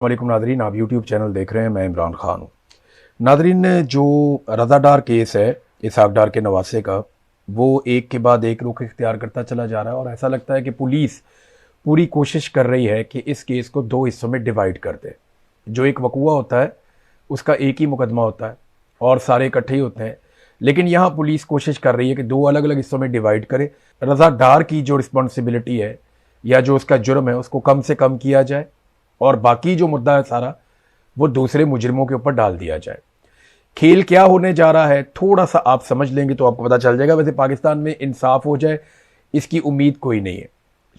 वालेकुम नादरीन, आप YouTube channel देख रहे हैं। मैं इमरान खान हूँ। नादरीन, जो रज़ा डार केस है इसहाक डार के नवासे का, वो एक के बाद एक रुख इख्तियार करता चला जा रहा है और ऐसा लगता है कि पुलिस पूरी कोशिश कर रही है कि इस केस को दो हिस्सों में डिवाइड कर दे। जो एक वकूआ होता है उसका एक ही मुकदमा होता है और सारे इकट्ठे ही होते हैं, लेकिन यहाँ पुलिस कोशिश कर रही है कि दो अलग अलग हिस्सों में डिवाइड करे। रज़ा डार की जो रिस्पॉन्सिबिलिटी है या जो उसका जुर्म है उसको कम से कम किया जाए और बाकी जो मुद्दा है सारा वो दूसरे मुजरिमों के ऊपर डाल दिया जाए। खेल क्या होने जा रहा है थोड़ा सा आप समझ लेंगे तो आपको पता चल जाएगा। वैसे पाकिस्तान में इंसाफ हो जाए इसकी उम्मीद कोई नहीं है।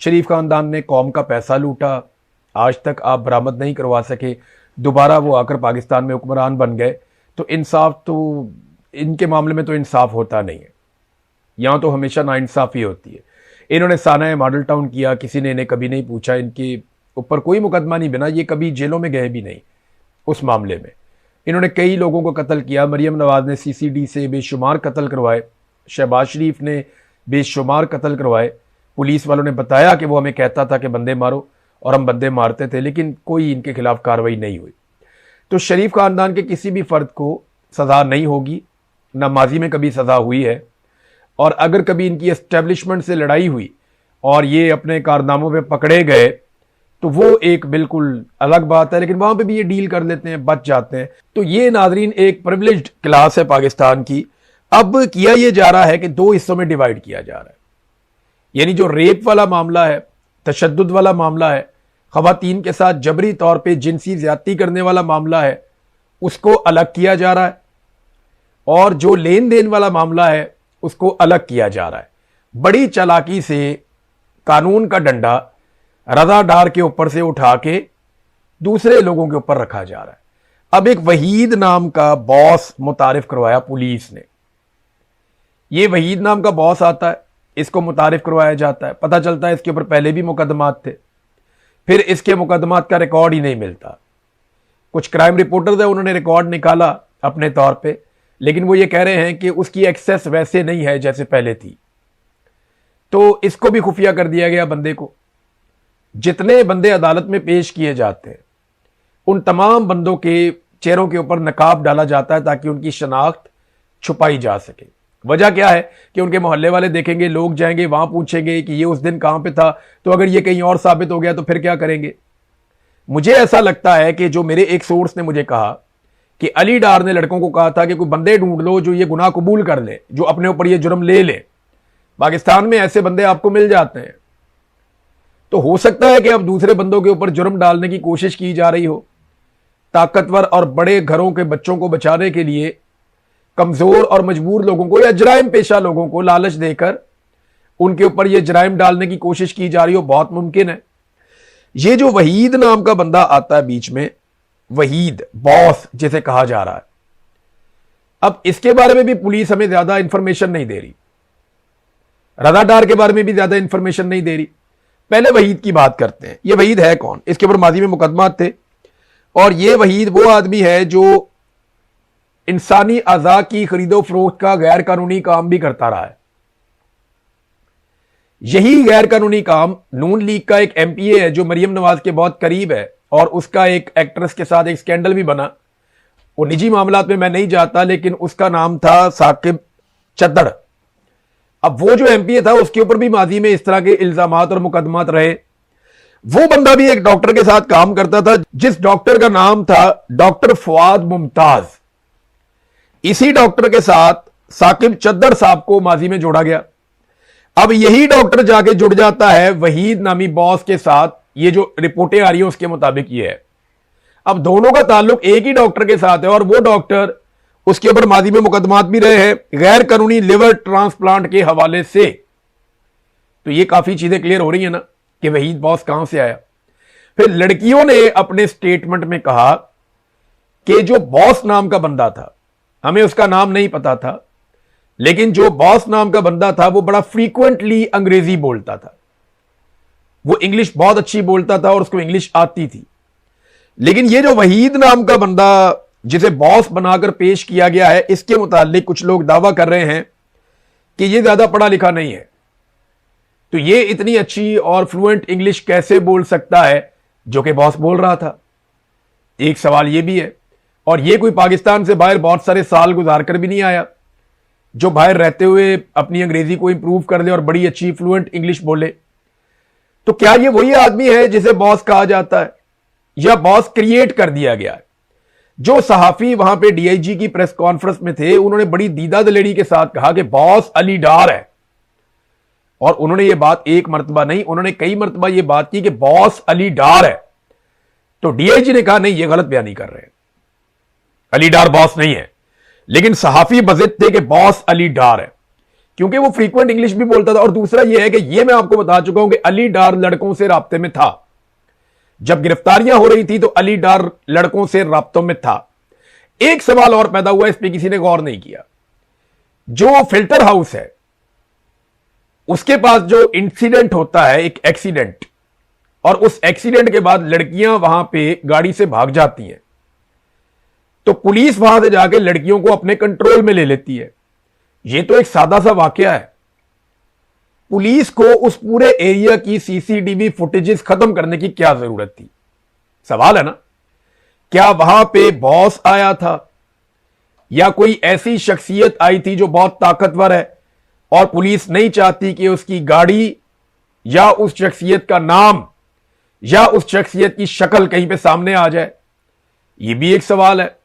शरीफ खानदान ने कौम का पैसा लूटा, आज तक आप बरामद नहीं करवा सके, दोबारा वो आकर पाकिस्तान में हुक्मरान बन गए, तो इंसाफ तो इनके मामले में तो इंसाफ होता नहीं है। यहाँ तो हमेशा नाइंसाफ़ी होती है। इन्होंने साना मॉडल टाउन किया, किसी ने इन्हें कभी नहीं पूछा, इनके ऊपर कोई मुकदमा नहीं बना, ये कभी जेलों में गए भी नहीं। उस मामले में इन्होंने कई लोगों को कत्ल किया। मरियम नवाज ने सीसीडी से बेशुमार कत्ल करवाए, शहबाज शरीफ ने बेशुमार कत्ल करवाए। पुलिस वालों ने बताया कि वो हमें कहता था कि बंदे मारो और हम बंदे मारते थे, लेकिन कोई इनके खिलाफ कार्रवाई नहीं हुई। तो शरीफ खानदान के किसी भी फर्द को सज़ा नहीं होगी, ना माजी में कभी सज़ा हुई है। और अगर कभी इनकी एस्टेब्लिशमेंट से लड़ाई हुई और ये अपने कारनामों पे पकड़े गए तो वो एक बिल्कुल अलग बात है, लेकिन वहां पे भी ये डील कर लेते हैं, बच जाते हैं। तो ये नाजरीन एक प्रिविलेज्ड क्लास है पाकिस्तान की। अब किया ये जा रहा है कि दो हिस्सों में डिवाइड किया जा रहा है, यानी जो रेप वाला मामला है, तशद्दुद वाला मामला है, खवातीन के साथ जबरी तौर पे जिनसी ज्यादती करने वाला मामला है, उसको अलग किया जा रहा है और जो लेन देन वाला मामला है उसको अलग किया जा रहा है। बड़ी चालाकी से कानून का डंडा रज़ा डार के ऊपर से उठा के दूसरे लोगों के ऊपर रखा जा रहा है। अब एक वहीद नाम का बॉस मुतारिफ करवाया पुलिस ने। ये वहीद नाम का बॉस आता है, इसको मुतारिफ करवाया जाता है, पता चलता है इसके ऊपर पहले भी मुकदमात थे, फिर इसके मुकदमात का रिकॉर्ड ही नहीं मिलता। कुछ क्राइम रिपोर्टर्स है, उन्होंने रिकॉर्ड निकाला अपने तौर पे, लेकिन वो ये कह रहे हैं कि उसकी एक्सेस वैसे नहीं है जैसे पहले थी। तो इसको भी खुफिया कर दिया गया बंदे को। जितने बंदे अदालत में पेश किए जाते हैं उन तमाम बंदों के चेहरों के ऊपर नकाब डाला जाता है ताकि उनकी शनाख्त छुपाई जा सके। वजह क्या है कि उनके मोहल्ले वाले देखेंगे, लोग जाएंगे वहां पूछेंगे कि ये उस दिन कहां पे था, तो अगर ये कहीं और साबित हो गया तो फिर क्या करेंगे। मुझे ऐसा लगता है कि जो मेरे एक सोर्स ने मुझे कहा कि अली डार ने लड़कों को कहा था कि कोई बंदे ढूंढ लो जो ये गुनाह कबूल कर ले, जो अपने ऊपर ये जुर्म ले ले। पाकिस्तान में ऐसे बंदे आपको मिल जाते हैं। तो हो सकता है कि अब दूसरे बंदों के ऊपर जुर्म डालने की कोशिश की जा रही हो, ताकतवर और बड़े घरों के बच्चों को बचाने के लिए कमजोर और मजबूर लोगों को या जराइम पेशा लोगों को लालच देकर उनके ऊपर यह जराइम डालने की कोशिश की जा रही हो। बहुत मुमकिन है। ये जो वहीद नाम का बंदा आता है बीच में, वहीद बॉस जिसे कहा जा रहा है, अब इसके बारे में भी पुलिस हमें ज्यादा इंफॉर्मेशन नहीं दे रही, रज़ा डार के बारे में भी ज्यादा इंफॉर्मेशन नहीं दे रही। पहले वहीद की बात करते हैं। ये वहीद है कौन? इसके ऊपर माजी में मुकदमात थे और ये वहीद वो आदमी है जो इंसानी अज़ा की खरीदो फरोख्त का गैर कानूनी काम भी करता रहा है। यही गैर कानूनी काम नून लीग का एक एमपीए है जो मरियम नवाज के बहुत करीब है और उसका एक एक्ट्रेस के साथ एक स्कैंडल भी बना। वो निजी मामलात में मैं नहीं जाता, लेकिन उसका नाम था साकिब चद्दड़। अब वो जो एमपीए था उसके ऊपर भी माजी में इस तरह के इल्जामात और मुकदमात रहे। वो बंदा भी एक डॉक्टर के साथ काम करता था जिस डॉक्टर का नाम था डॉक्टर फवाद मुमताज। इसी डॉक्टर के साथ साकिब चद्दड़ साहब को माजी में जोड़ा गया। अब यही डॉक्टर जाके जुड़ जाता है वहीद नामी बॉस के साथ। ये जो रिपोर्टें आ रही है उसके मुताबिक ये है। अब दोनों का ताल्लुक एक ही डॉक्टर के साथ है और वो डॉक्टर, उसके ऊपर माजी में मुकदमात भी रहे हैं गैर कानूनी लिवर ट्रांसप्लांट के हवाले से। तो ये काफी चीजें क्लियर हो रही है ना कि वहीद बॉस कहां से आया। फिर लड़कियों ने अपने स्टेटमेंट में कहा कि जो बॉस नाम का बंदा था, हमें उसका नाम नहीं पता था, लेकिन जो बॉस नाम का बंदा था वो बड़ा फ्रीक्वेंटली अंग्रेजी बोलता था। वो इंग्लिश बहुत अच्छी बोलता था और उसको इंग्लिश आती थी। लेकिन ये जो वहीद नाम का बंदा जिसे बॉस बनाकर पेश किया गया है, इसके मुतालिक कुछ लोग दावा कर रहे हैं कि ये ज्यादा पढ़ा लिखा नहीं है। तो ये इतनी अच्छी और फ्लुएंट इंग्लिश कैसे बोल सकता है जो कि बॉस बोल रहा था। एक सवाल यह भी है, और यह कोई पाकिस्तान से बाहर बहुत सारे साल गुजार कर भी नहीं आया, जो बाहर रहते हुए अपनी अंग्रेजी को इंप्रूव कर ले और बड़ी अच्छी फ्लुएंट इंग्लिश बोले। तो क्या ये वही आदमी है जिसे बॉस कहा जाता है, या बॉस क्रिएट कर दिया गया है? जो सहाफी वहां पे डीआईजी की प्रेस कॉन्फ्रेंस में थे, उन्होंने बड़ी दीदा दलेरी के साथ कहा कि बॉस अली डार है, और उन्होंने ये बात एक मर्तबा नहीं, उन्होंने कई मर्तबा ये बात की कि बॉस अली डार है। तो डीआईजी ने कहा नहीं, ये गलत बयानी कर रहे हैं, अली डार बॉस नहीं है। लेकिन सहाफी बजिद थे कि बॉस अली डार है, क्योंकि वो फ्रीक्वेंट इंग्लिश भी बोलता था। और दूसरा यह है कि यह मैं आपको बता चुका हूं कि अली डार लड़कों से राब्ते में था। जब गिरफ्तारियां हो रही थी तो अली डार लड़कों से राब्तों में था। एक सवाल और पैदा हुआ, इस पर किसी ने गौर नहीं किया। जो फिल्टर हाउस है, उसके पास जो इंसिडेंट होता है, एक एक्सीडेंट, और उस एक्सीडेंट के बाद लड़कियां वहां पे गाड़ी से भाग जाती हैं, तो पुलिस वहां से जाके लड़कियों को अपने कंट्रोल में ले लेती है। यह तो एक सादा सा वाकया है। पुलिस को उस पूरे एरिया की सीसीटीवी फुटेजेस खत्म करने की क्या जरूरत थी? सवाल है ना। क्या वहां पे बॉस आया था, या कोई ऐसी शख्सियत आई थी जो बहुत ताकतवर है, और पुलिस नहीं चाहती कि उसकी गाड़ी या उस शख्सियत का नाम या उस शख्सियत की शक्ल कहीं पे सामने आ जाए? यह भी एक सवाल है।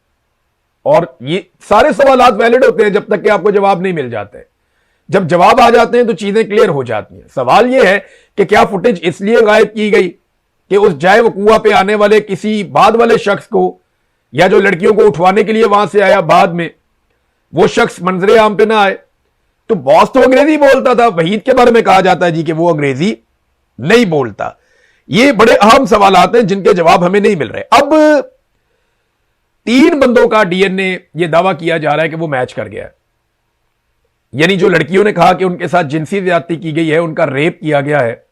और ये सारे सवालात वैलिड होते हैं जब तक कि आपको जवाब नहीं मिल जाते। जब जवाब आ जाते हैं तो चीजें क्लियर हो जाती हैं। सवाल यह है कि क्या फुटेज इसलिए गायब की गई कि उस जाए वकूआ पे आने वाले किसी बाद वाले शख्स को, या जो लड़कियों को उठवाने के लिए वहां से आया बाद में, वो शख्स मंजरे आम पे ना आए? तो बॉस तो अंग्रेजी बोलता था, वहीद के बारे में कहा जाता है जी कि वो अंग्रेजी नहीं बोलता। ये बड़े अहम सवालात हैं जिनके जवाब हमें नहीं मिल रहे। अब 3 बंदों का डीएनए, यह दावा किया जा रहा है कि वो मैच कर गया है। यानी जो लड़कियों ने कहा कि उनके साथ जिनसी ज्यादती की गई है, उनका रेप किया गया है,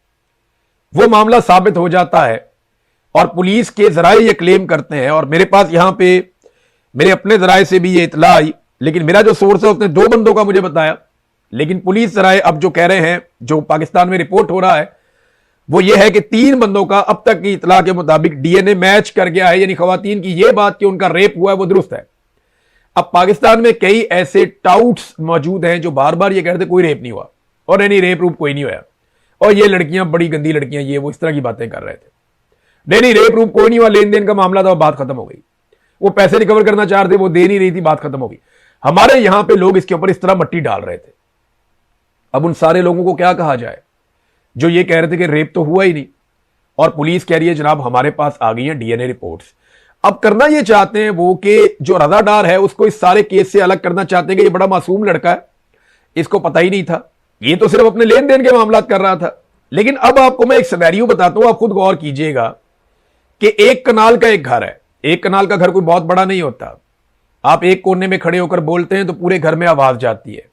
वो मामला साबित हो जाता है, और पुलिस के जराए ये क्लेम करते हैं। और मेरे पास यहां पे मेरे अपने जराए से भी ये इतला आई, लेकिन मेरा जो सोर्स है उसने 2 बंदों का मुझे बताया। लेकिन पुलिस जराए अब जो कह रहे हैं, जो पाकिस्तान में रिपोर्ट हो रहा है, वो ये है कि 3 बंदों का अब तक की इतला के मुताबिक डीएनए मैच कर गया है। यानी खवातीन की यह बात कि उनका रेप हुआ है वो दुरुस्त है। अब पाकिस्तान में कई ऐसे टाउट्स मौजूद हैं जो बार बार ये कहते कोई रेप नहीं हुआ, और नहीं रेप रूप कोई नहीं हुआ, और ये लड़कियां बड़ी गंदी लड़कियां, ये वो इस तरह की बातें कर रहे थे। नहीं रेप रूप कोई नहीं हुआ, लेन देन का मामला था, बात खत्म हो गई। वो पैसे रिकवर करना चाह रहे थे, वो दे नहीं रही थी, बात खत्म हो गई। हमारे यहां पे लोग इसके ऊपर इस तरह मट्टी डाल रहे थे। अब उन सारे लोगों को क्या कहा जाए जो ये कह रहे थे कि रेप तो हुआ ही नहीं, और पुलिस कह रही है जनाब हमारे पास आ गई है डीएनए रिपोर्ट्स। अब करना ये चाहते हैं वो कि जो रजा डार है उसको इस सारे केस से अलग करना चाहते हैं कि ये बड़ा मासूम लड़का है, इसको पता ही नहीं था, ये तो सिर्फ अपने लेन देन के मामला कर रहा था। लेकिन अब आपको मैं एक सिनेरियो बताता हूं, आप खुद गौर कीजिएगा कि 1 कनाल का एक घर है। 1 कनाल का घर कोई बहुत बड़ा नहीं होता। आप एक कोने में खड़े होकर बोलते हैं तो पूरे घर में आवाज जाती है।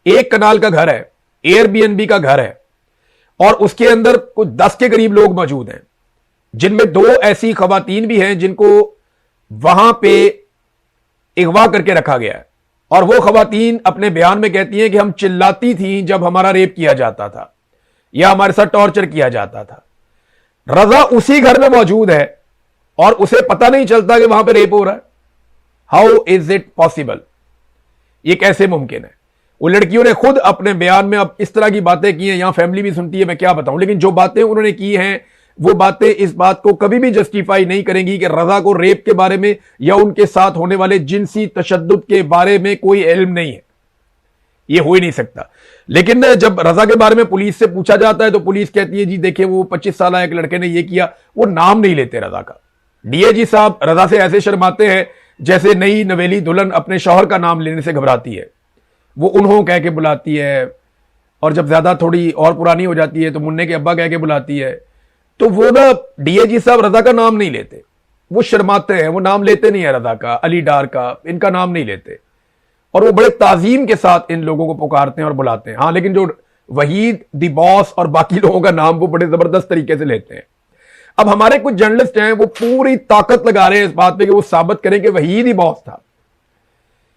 1 कनाल का घर है, एयरबीएनबी का घर है, और उसके अंदर कुछ 10 के करीब लोग मौजूद हैं, जिनमें 2 ऐसी खवातीन भी हैं जिनको वहां पे अगवा करके रखा गया है। और वो खवातीन अपने बयान में कहती हैं कि हम चिल्लाती थी जब हमारा रेप किया जाता था या हमारे साथ टॉर्चर किया जाता था। रजा उसी घर में मौजूद है और उसे पता नहीं चलता कि वहां पे रेप हो रहा है। How is it possible? ये कैसे मुमकिन है? वो लड़कियों ने खुद अपने बयान में अब इस तरह की बातें की हैं, यहां फैमिली भी सुनती है, मैं क्या बताऊं। लेकिन जो बातें उन्होंने की हैं वो बातें इस बात को कभी भी जस्टिफाई नहीं करेंगी कि रजा को रेप के बारे में या उनके साथ होने वाले जिनसी तशद्दुद के बारे में कोई इल्म नहीं है। ये हो ही नहीं सकता। लेकिन जब रजा के बारे में पुलिस से पूछा जाता है तो पुलिस कहती है जी देखिए वो 25 साल एक लड़के ने ये किया। वो नाम नहीं लेते रजा का। डीआईजी साहब रजा से ऐसे शर्माते हैं जैसे नई नवेली दुल्हन अपने शौहर का नाम लेने से घबराती है। वो उन्हों कह के बुलाती है, और जब ज्यादा थोड़ी और पुरानी हो जाती है तो मुन्ने के अब्बा कह के बुलाती है। तो वो ना डीआईजी साहब रजा का नाम नहीं लेते, वो शर्माते हैं, वो नाम लेते नहीं है रजा का, अली डार का, इनका नाम नहीं लेते, और वो बड़े ताजीम के साथ इन लोगों को पुकारते हैं और बुलाते हैं। हाँ, लेकिन जो वहीद दी बॉस और बाकी लोगों का नाम वो बड़े जबरदस्त तरीके से लेते हैं। अब हमारे कुछ जर्नलिस्ट हैं वो पूरी ताकत लगा रहे हैं इस बात पे कि वो साबित करें कि वहीद ही बॉस था।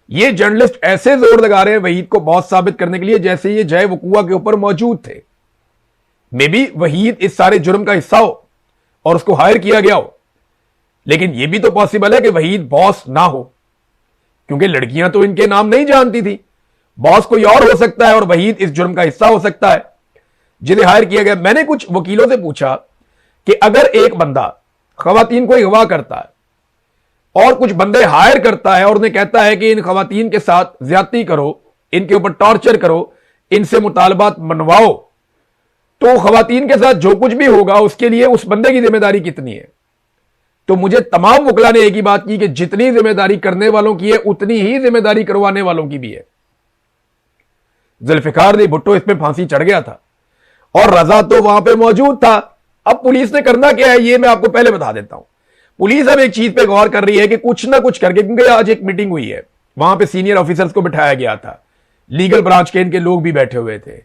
ये जर्नलिस्ट ऐसे जोर लगा रहे हैं वहीद को बॉस साबित करने के लिए जैसे ये जय वकुआ के ऊपर मौजूद थे। मे बी वहीद इस सारे जुर्म का हिस्सा हो और उसको हायर किया गया हो। लेकिन यह भी तो पॉसिबल है कि वहीद बॉस ना हो, क्योंकि लड़कियां तो इनके नाम नहीं जानती थी। बॉस कोई और हो सकता है और वहीद इस जुर्म का हिस्सा हो सकता है जिन्हें हायर किया गया। मैंने कुछ वकीलों से पूछा कि अगर एक बंदा खवातीन को अगवा करता है और कुछ बंदे हायर करता है और उन्हें कहता है कि इन खवातीन के साथ ज्यादती करो, इनके ऊपर टॉर्चर करो, इनसे मुतालबात मनवाओ, तो खवातीन के साथ जो कुछ भी होगा उसके लिए उस बंदे की जिम्मेदारी कितनी है? तो मुझे तमाम वकला ने एक ही बात की कि जितनी जिम्मेदारी करने वालों की है उतनी ही जिम्मेदारी करवाने वालों की भी है। जुल्फिकार अली भुट्टो इसमें फांसी चढ़ गया था और रजा तो वहां पे मौजूद था। अब पुलिस ने करना क्या है ये मैं आपको पहले बता देता हूं। पुलिस अब एक चीज पे गौर कर रही है कि कुछ ना कुछ करके, क्योंकि आज एक मीटिंग हुई है, वहां पे सीनियर ऑफिसर्स को बिठाया गया था, लीगल ब्रांच के इनके लोग भी बैठे हुए थे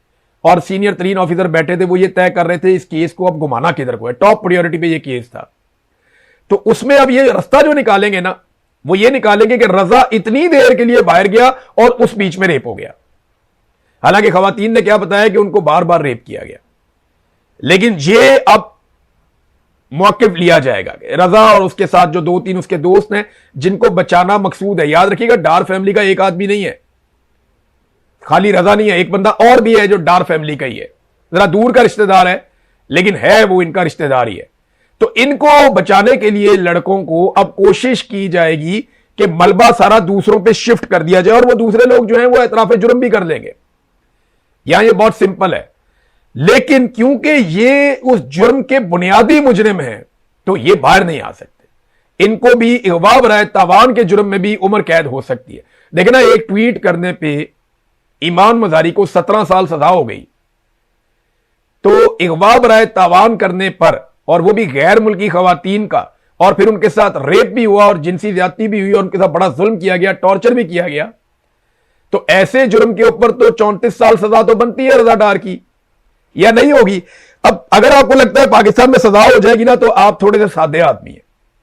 और सीनियर 3 ऑफिसर बैठे थे। वो ये तय कर रहे थे इस केस को अब घुमाना किधर को है। टॉप प्रायोरिटी पे ये केस था। तो उसमें अब ये रास्ता जो निकालेंगे ना, वो ये निकालेंगे कि रजा इतनी देर के लिए बाहर गया और उस बीच में रेप हो गया। हालांकि खवातीन ने क्या बताया कि उनको बार बार रेप किया गया, लेकिन ये अब मौकिफ लिया जाएगा। रजा और उसके साथ जो 2-3 उसके दोस्त हैं जिनको बचाना मकसूद है। याद रखिएगा, डार फैमिली का एक आदमी नहीं है, खाली रजा नहीं है, एक बंदा और भी है जो डार फैमिली का ही है, जरा दूर का रिश्तेदार है, लेकिन है वो इनका रिश्तेदार ही है। तो इनको बचाने के लिए लड़कों को अब कोशिश की जाएगी कि मलबा सारा दूसरों पे शिफ्ट कर दिया जाए और वो दूसरे लोग जो हैं वो एतराफे जुर्म भी कर लेंगे। यहां ये बहुत सिंपल है, लेकिन क्योंकि ये उस जुर्म के बुनियादी मुजरिम हैं तो ये बाहर नहीं आ सकते। इनको भी इगवा बराए तावान के जुर्म में भी उम्र कैद हो सकती है। देखना, एक ट्वीट करने पे ईमान मजारी को 17 साल सजा हो गई, तो इगवा बराए तावान करने पर, और वो भी गैर मुल्की खवातीन का, और फिर उनके साथ रेप भी हुआ और जिनसी ज्यादती भी हुई और उनके साथ बड़ा जुल्म किया गया, टॉर्चर भी किया गया, तो ऐसे जुर्म के ऊपर तो 34 साल सजा तो बनती है रजा डार की, या नहीं होगी? अब अगर आपको लगता है पाकिस्तान में सजा हो जाएगी ना, तो आप थोड़े से सादे आदमी हैं।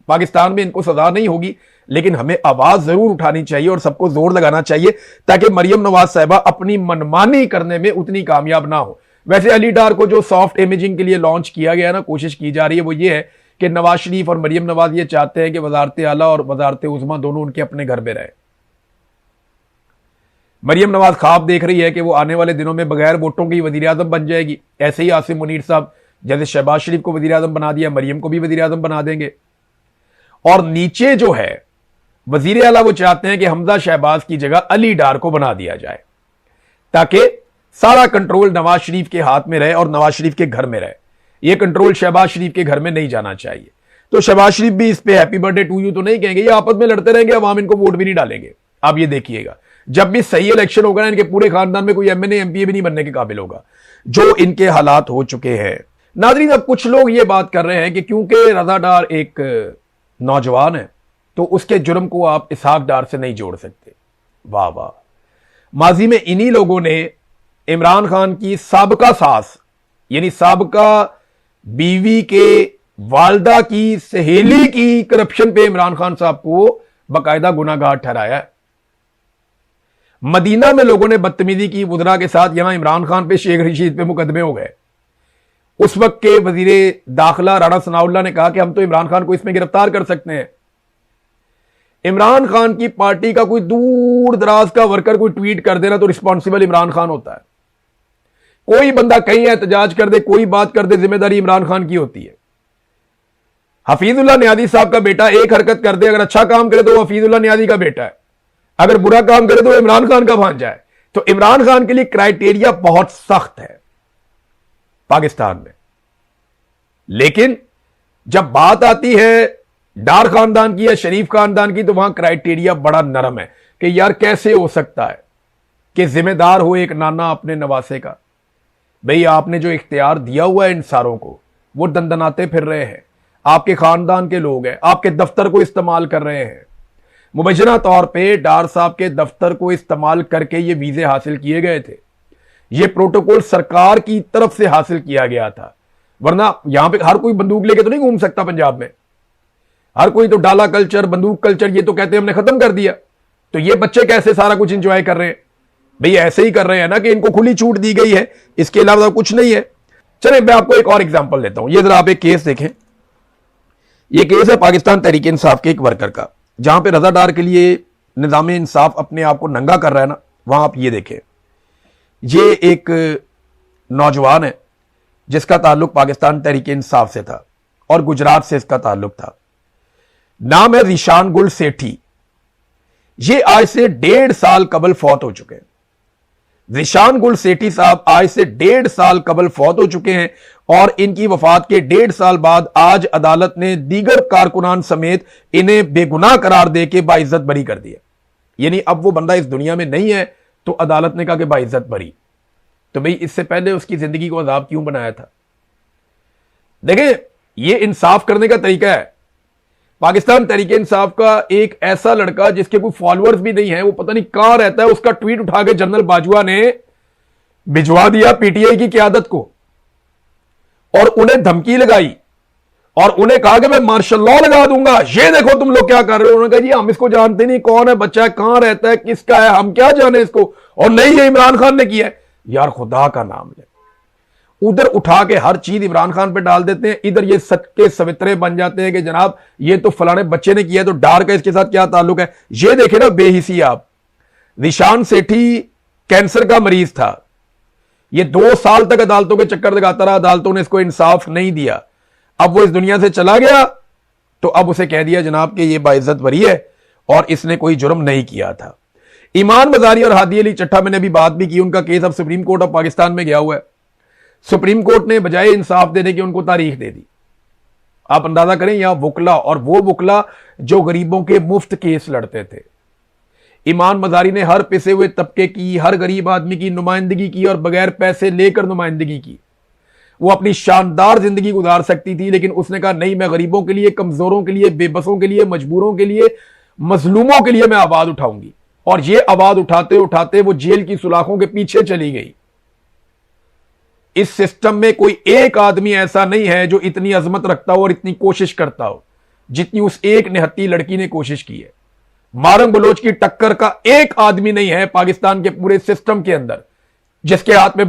पाकिस्तान में इनको सजा नहीं होगी, लेकिन हमें आवाज जरूर उठानी चाहिए और सबको जोर लगाना चाहिए ताकि मरियम नवाज साहिबा अपनी मनमानी करने में उतनी कामयाब ना हो। वैसे अली डार को जो सॉफ्ट इमेजिंग के लिए लॉन्च किया गया ना, कोशिश की जा रही है, वो ये है कि नवाज शरीफ और मरियम नवाज ये चाहते हैं कि वजारत आला और वजारत उज़्मा दोनों उनके अपने घर में रहे। मरियम नवाज ख्वाब देख रही है कि वो आने वाले दिनों में बगैर वोटों की वजीर आजम बन जाएगी। ऐसे ही आसिम मुनीर साहब जैसे शहबाज शरीफ को वजीर आजम बना दिया, मरियम को भी वजीर आजम बना देंगे। और नीचे जो है वजीर आला, वो चाहते हैं कि हमजा शहबाज की जगह अली डार को बना दिया जाए ताकि सारा कंट्रोल नवाज शरीफ के हाथ में रहे और नवाज शरीफ के घर में रहे। यह कंट्रोल शहबाज शरीफ के घर में नहीं जाना चाहिए। तो शहबाज शरीफ भी इस पे हैप्पी बर्थडे टू यू तो नहीं कहेंगे, ये आपस में लड़ते रहेंगे, अवाम इनको वोट भी नहीं डालेंगे। आप ये देखिएगा, जब भी सही इलेक्शन होगा ना, इनके पूरे खानदान में कोई एमएनए एमपीए भी नहीं बनने के काबिल होगा, जो इनके हालात हो चुके हैं। नाज़रीन, अब कुछ लोग ये बात कर रहे हैं कि क्योंकि रजा डार एक नौजवान है तो उसके जुर्म को आप इसहाक डार से नहीं जोड़ सकते। वाह वाह, माजी में इन्हीं लोगों ने इमरान खान की साबका सास यानी साबका बीवी के वालदा की सहेली की करप्शन पे इमरान खान साहब को बाकायदा गुनाहगार ठहराया है। मदीना में लोगों ने बदतमीजी की वुज़रा के साथ, यहां इमरान खान पे शेख रशीद पे मुकदमे हो गए। उस वक्त के वजीर दाखिला राणा सनाउल्लाह ने कहा कि हम तो इमरान खान को इसमें गिरफ्तार कर सकते हैं। इमरान खान की पार्टी का कोई दूर दराज का वर्कर कोई ट्वीट कर देना तो रिस्पॉन्सिबल इमरान खान होता है। कोई बंदा कहीं एहतजाज कर दे, कोई बात कर दे, जिम्मेदारी इमरान खान की होती है। हफीजुल्लाह नियाज़ी साहब का बेटा एक हरकत कर दे, अगर अच्छा काम करे तो वो हफीजुल्लाह नियाज़ी का बेटा है, अगर बुरा काम करे तो इमरान खान का भांजा है। तो इमरान खान के लिए क्राइटेरिया बहुत सख्त है पाकिस्तान में। लेकिन जब बात आती है डार खानदान की या शरीफ खानदान की, तो वहां क्राइटेरिया बड़ा नरम है कि यार कैसे हो सकता है कि जिम्मेदार हो एक नाना अपने नवासे का। भाई, आपने जो इख्तियार दिया हुआ है इन सारों को, वो दंदनाते फिर रहे हैं, आपके खानदान के लोग हैं, आपके दफ्तर को इस्तेमाल कर रहे हैं। मुबैना तौर पे डार साहब के दफ्तर को इस्तेमाल करके ये वीजे हासिल किए गए थे। ये प्रोटोकॉल सरकार की तरफ से हासिल किया गया था, वरना यहां पे हर कोई बंदूक लेके तो नहीं घूम सकता। पंजाब में हर कोई तो डाला कल्चर, बंदूक कल्चर, ये तो कहते हैं हमने खत्म कर दिया। तो ये बच्चे कैसे सारा कुछ एंजॉय कर रहे हैं? भाई ऐसे ही कर रहे हैं ना कि इनको खुली छूट दी गई है, इसके अलावा कुछ नहीं है। चले मैं आपको एक और एग्जांपल देता हूं। ये जरा आप एक केस देखें। ये केस है पाकिस्तान तहरीक इंसाफ के एक वर्कर का, जहां पे रजा डार के लिए निजाम इंसाफ अपने आप को नंगा कर रहा है ना, वहां आप ये देखें। ये एक नौजवान है जिसका ताल्लुक पाकिस्तान तहरीक इंसाफ से था और गुजरात से इसका ताल्लुक था। नाम है ज़ीशान गुल सेठी। ये आज से 1.5 साल कबल फौत हो चुके हैं। ज़ीशान गुल सेठी साहब आज से 1.5 साल कबल फौत हो चुके हैं और इनकी वफात के 1.5 साल बाद आज अदालत ने दीगर कारकुनान समेत इन्हें बेगुनाह करार देके बाइज्जत बरी कर दिया। यानी अब वो बंदा इस दुनिया में नहीं है तो अदालत ने कहा कि बाइज्जत बरी। तो भाई इससे पहले उसकी जिंदगी को अजाब क्यों बनाया था? देखें, ये इंसाफ करने का तरीका है। पाकिस्तान तहरीक इंसाफ का एक ऐसा लड़का जिसके कोई फॉलोअर्स भी नहीं है, वो पता नहीं कहां रहता है, उसका ट्वीट उठा के जनरल बाजवा ने भिजवा दिया पीटीआई की क़यादत को और उन्हें धमकी लगाई और उन्हें कहा कि मैं मार्शल लॉ लगा दूंगा, ये देखो तुम लोग क्या कर रहे हो। उन्होंने कहा जी हम इसको जानते नहीं, कौन है बच्चा है, कहां रहता है, किसका है, हम क्या जाने इसको, और नहीं ये इमरान खान ने किया है। यार खुदा का नाम ले, उधर उठा के हर चीज इमरान खान पे डाल देते हैं, इधर ये सच के सवित्रे बन जाते हैं कि जनाब ये तो फलाने बच्चे ने किया है, तो डार का इसके साथ क्या ताल्लुक है। ये देखे ना बेहिसी आप। ज़ीशान सेठी कैंसर का मरीज था, ये 2 साल तक अदालतों के चक्कर लगाता रहा, अदालतों ने इसको इंसाफ नहीं दिया। अब वो इस दुनिया से चला गया तो अब उसे कह दिया जनाब कि ये बाइज्जत बरी है और इसने कोई जुर्म नहीं किया था। ईमान मजारी और हादी अली चट्टा, मैंने अभी बात भी की, उनका केस अब सुप्रीम कोर्ट ऑफ पाकिस्तान में गया हुआ है। सुप्रीम कोर्ट ने बजाय इंसाफ देने की उनको तारीख दे दी। आप अंदाजा करें, यहां वुकला, और वो वुकला जो गरीबों के मुफ्त केस लड़ते थे। ईमान मजारी ने हर पिसे हुए तबके की, हर गरीब आदमी की नुमाइंदगी की और बगैर पैसे लेकर नुमाइंदगी की। वो अपनी शानदार जिंदगी गुजार सकती थी, लेकिन उसने कहा नहीं, मैं गरीबों के लिए, कमजोरों के लिए, बेबसों के लिए, मजबूरों के लिए, मजलूमों के लिए मैं आवाज उठाऊंगी। और ये आवाज उठाते उठाते वो जेल की सुलाखों के पीछे चली गई। इस सिस्टम में कोई एक आदमी ऐसा नहीं है जो इतनी अजमत रखता हो और इतनी कोशिश करता हो जितनी उस एक निहत्ती लड़की ने कोशिश की है। मारंग बलोच की टक्कर का एक आदमी नहीं है पाकिस्तान के पूरे सिस्टम के अंदर जिसके हाथ में